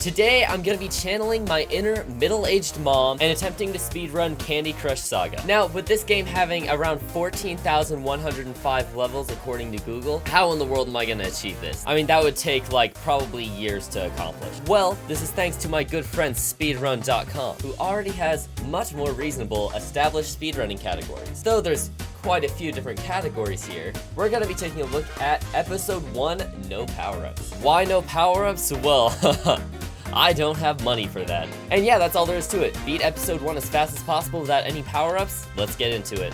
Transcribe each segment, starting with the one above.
Today, I'm gonna be channeling my inner middle-aged mom and attempting to speedrun Candy Crush Saga. Now, with this game having around 14,105 levels according to Google, how in the world am I gonna achieve this? I mean, that would take like probably years to accomplish. Well, this is thanks to my good friend Speedrun.com, who already has much more reasonable established speedrunning categories. Though there's quite a few different categories here, we're gonna be taking a look at episode 1, no power-ups. Why no power-ups? Well, I don't have money for that. And yeah, that's all there is to it. Beat episode 1 as fast as possible without any power-ups. Let's get into it.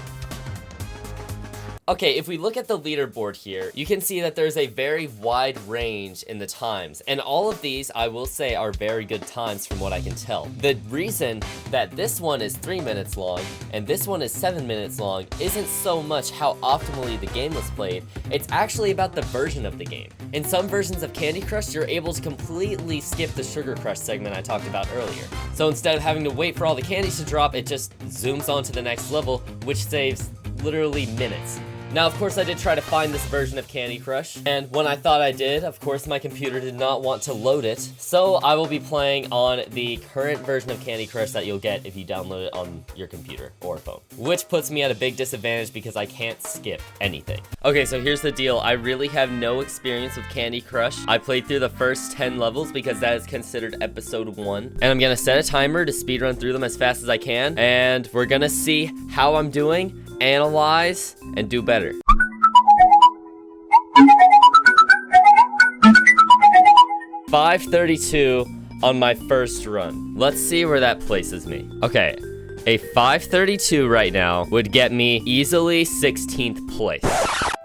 Okay, if we look at the leaderboard here, you can see that there's a very wide range in the times. And all of these, I will say, are very good times from what I can tell. The reason that this one is 3 minutes long and this one is 7 minutes long isn't so much how optimally the game was played, it's actually about the version of the game. In some versions of Candy Crush, you're able to completely skip the Sugar Crush segment I talked about earlier. So instead of having to wait for all the candies to drop, it just zooms on to the next level, which saves literally minutes. Now, of course, I did try to find this version of Candy Crush, and when I thought I did, of course, my computer did not want to load it, so I will be playing on the current version of Candy Crush that you'll get if you download it on your computer or phone, which puts me at a big disadvantage because I can't skip anything. Okay, so here's the deal. I really have no experience with Candy Crush. I played through the first 10 levels because that is considered episode 1, and I'm gonna set a timer to speedrun through them as fast as I can, and we're gonna see how I'm doing, analyze, and do better. $532 on my first run. Let's see where that places me. Okay, a 532 right now would get me easily 16th place.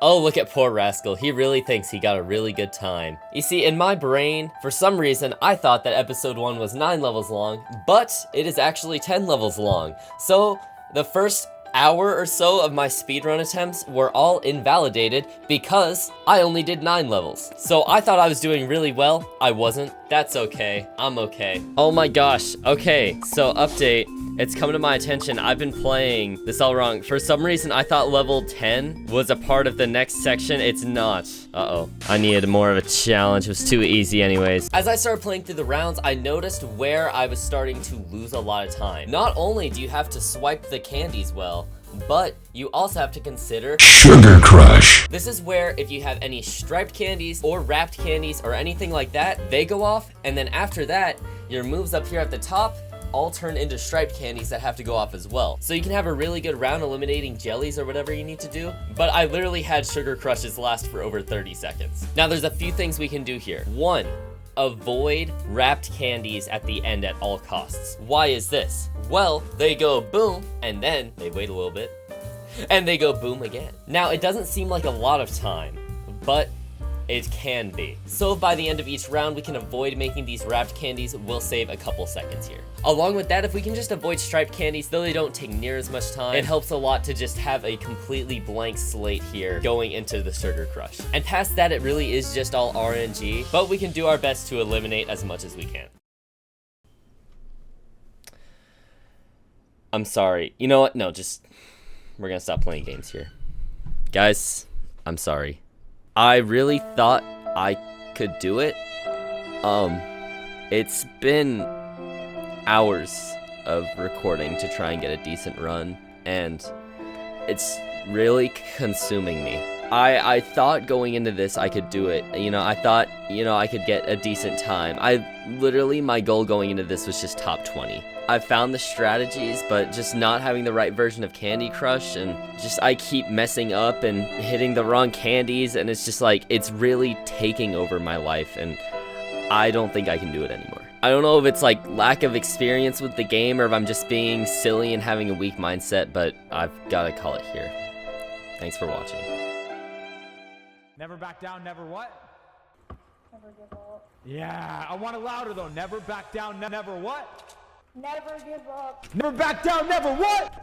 Oh, look at poor Rascal. He really thinks he got a really good time. You see, in my brain, for some reason, I thought that episode 1 was 9 levels long, but it is actually 10 levels long. So the first hour or so of my speedrun attempts were all invalidated because I only did 9 levels. So I thought I was doing really well. I wasn't. That's okay. I'm okay. Oh my gosh. Okay, so update. It's come to my attention. I've been playing this all wrong. For some reason, I thought level 10 was a part of the next section. It's not. Uh-oh. I needed more of a challenge. It was too easy anyways. As I started playing through the rounds, I noticed where I was starting to lose a lot of time. Not only do you have to swipe the candies well, but you also have to consider Sugar Crush. This is where if you have any striped candies or wrapped candies or anything like that, they go off, and then after that, your moves up here at the top all turn into striped candies that have to go off as well. So you can have a really good round eliminating jellies or whatever you need to do, but I literally had Sugar Crushes last for over 30 seconds. Now there's a few things we can do here. 1, avoid wrapped candies at the end at all costs. Why is this? Well, they go boom, and then they wait a little bit, and they go boom again. Now, it doesn't seem like a lot of time, but it can be. So if by the end of each round we can avoid making these wrapped candies, we'll save a couple seconds here. Along with that, if we can just avoid striped candies, though they don't take near as much time, it helps a lot to just have a completely blank slate here going into the Sugar Crush. And past that, it really is just all RNG, but we can do our best to eliminate as much as we can. I'm sorry. You know what? No, we're gonna stop playing games here. Guys, I'm sorry. I really thought I could do it. It's been hours of recording to try and get a decent run, and it's really consuming me. I thought going into this I could do it. I thought, I could get a decent time. My goal going into this was just top 20. I found the strategies, but just not having the right version of Candy Crush, and I keep messing up and hitting the wrong candies, and it's just like, it's really taking over my life, and I don't think I can do it anymore. I don't know if it's like lack of experience with the game or if I'm just being silly and having a weak mindset, but I've got to call it here. Thanks for watching. Never back down, never what? Never give up. Yeah, I want it louder though. Never back down, never what? Never give up. Never back down, never what?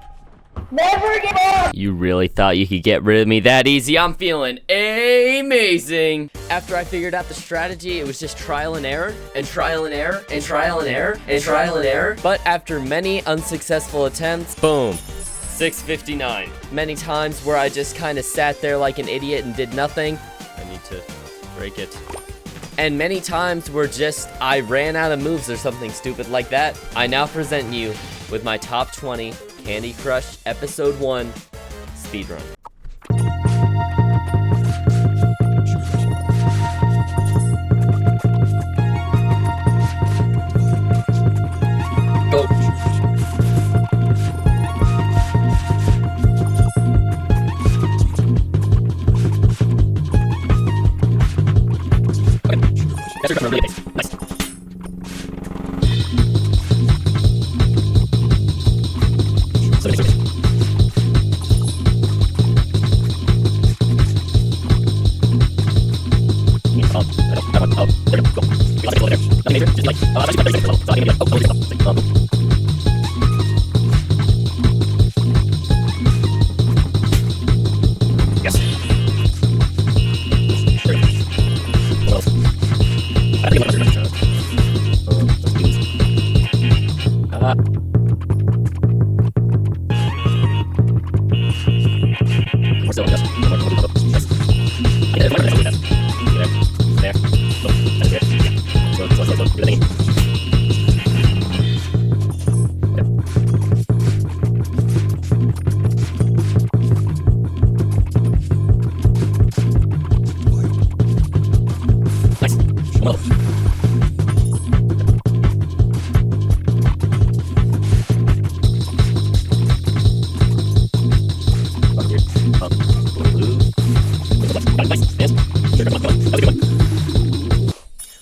Never give up! You really thought you could get rid of me that easy? I'm feeling amazing! After I figured out the strategy, it was just trial and error, and trial and error, and trial and error, and trial and error. But after many unsuccessful attempts, boom, 659. Many times where I just kind of sat there like an idiot and did nothing. I need to break it. and many times were just I ran out of moves or something stupid like that. I now present you with my top 20 Candy Crush Episode 1 Speedrun. Go. That's your really nice.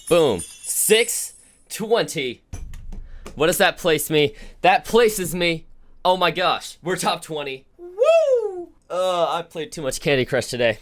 Boom. 620. What does that place me? That places me. Oh my gosh. We're top 20. Woo! I played too much Candy Crush today.